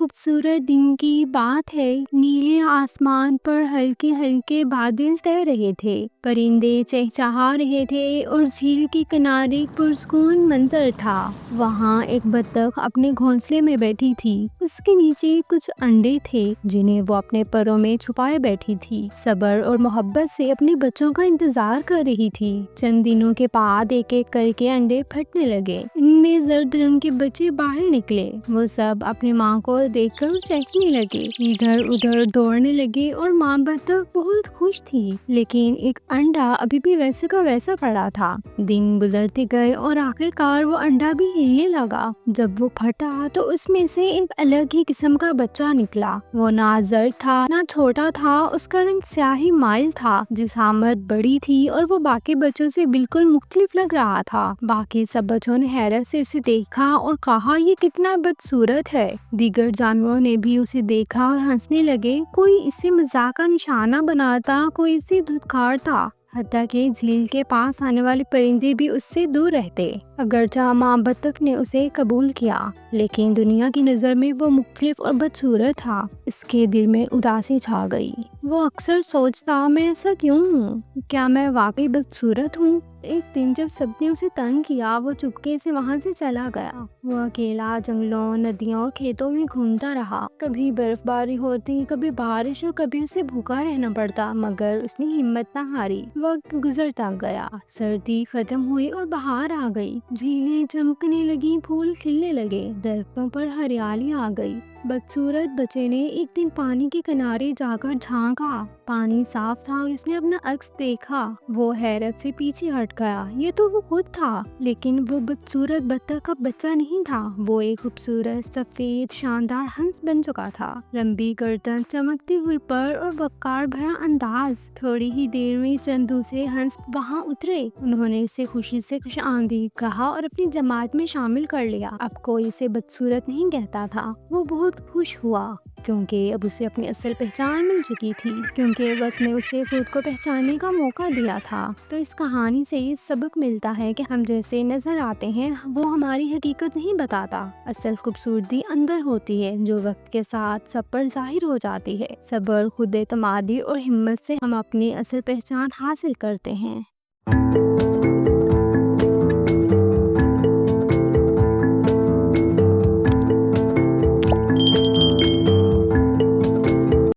خوبصورت دن کی بات ہے۔ نیلے آسمان پر ہلکے ہلکے بادل تیر رہے تھے، پرندے چہچہا رہے تھے اور جھیل کے کنارے پرسکون منظر تھا۔ وہاں ایک بطخ اپنے گھونسلے میں بیٹھی تھی۔ اس کے نیچے کچھ انڈے تھے جنہیں وہ اپنے پروں میں چھپائے بیٹھی تھی، صبر اور محبت سے اپنے بچوں کا انتظار کر رہی تھی۔ چند دنوں کے بعد ایک ایک کر کے انڈے پھٹنے لگے، ان میں زرد رنگ کے بچے باہر نکلے۔ وہ سب اپنی ماں کو دیکھ کر چہکنے لگے، ادھر ادھر دوڑنے لگے اور ماں بطخ بہت خوش تھی، لیکن ایک انڈا ابھی بھی ویسے کا ویسا پڑا تھا۔ دن گزرتے گئے اور آخر کار وہ انڈا بھی ہلنے لگا۔ جب وہ پھٹا تو اس میں سے ایک الگ ہی قسم کا بچہ نکلا۔ وہ نہ زرد تھا نہ چھوٹا تھا، اس کا رنگ سیاہی مائل تھا، جسامت بڑی تھی اور وہ باقی بچوں سے بالکل مختلف لگ رہا تھا۔ باقی سب بچوں نے حیرت سے اسے دیکھا اور کہا، یہ کتنا بدصورت ہے۔ دیگر جانوروں نے بھی اسے دیکھا اور ہنسنے لگے، کوئی اسے مزاح کا نشانہ بناتا، کوئی اسے دھتکارتا، حتیٰ کہ جھیل کے پاس آنے والے پرندے بھی اس سے دور رہتے۔ اگرچہ ماں بطخ نے اسے قبول کیا، لیکن دنیا کی نظر میں وہ مختلف اور بدصورت تھا۔ اس کے دل میں اداسی چھا گئی۔ وہ اکثر سوچتا، میں ایسا کیوں ہوں؟ کیا میں واقعی بدصورت ہوں؟ ایک دن جب سب نے اسے تنگ کیا، وہ چپکے سے وہاں سے چلا گیا۔ وہ اکیلا جنگلوں، ندیوں اور کھیتوں میں گھومتا رہا۔ کبھی برف باری ہوتی، کبھی بارش اور کبھی اسے بھوکا رہنا پڑتا، مگر اس نے ہمت نہ ہاری۔ وقت گزرتا گیا، سردی ختم ہوئی اور بہار آ گئی۔ جھیلیں چمکنے لگیں، پھول کھلنے لگے، درختوں پر ہریالی آ گئی۔ بدصورت بچے نے ایک دن پانی کے کنارے جا کر جھانکا۔ پانی صاف تھا اور اس نے اپنا عکس دیکھا۔ وہ حیرت سے پیچھے ہٹ گیا، یہ تو وہ خود تھا، لیکن وہ بدصورت بطخ کا بچہ نہیں تھا۔ وہ ایک خوبصورت سفید شاندار ہنس بن چکا تھا، لمبی گردن، چمکتے ہوئے پر اور وقار بھرا انداز۔ تھوڑی ہی دیر میں چند دوسرے ہنس وہاں اترے، انہوں نے اسے خوشی سے خوش آمدید کہا اور اپنی جماعت میں شامل کر لیا۔ اب کوئی اسے بدصورت نہیں کہتا تھا۔ وہ بہت خوش ہوا، کیونکہ اب اسے اپنی اصل پہچان مل چکی تھی، کیونکہ وقت نے اسے خود کو پہچاننے کا موقع دیا تھا۔ تو اس کہانی سے یہ سبق ملتا ہے کہ ہم جیسے نظر آتے ہیں وہ ہماری حقیقت نہیں بتاتا۔ اصل خوبصورتی اندر ہوتی ہے، جو وقت کے ساتھ سب پر ظاہر ہو جاتی ہے۔ صبر، خود اعتمادی اور ہمت سے ہم اپنی اصل پہچان حاصل کرتے ہیں۔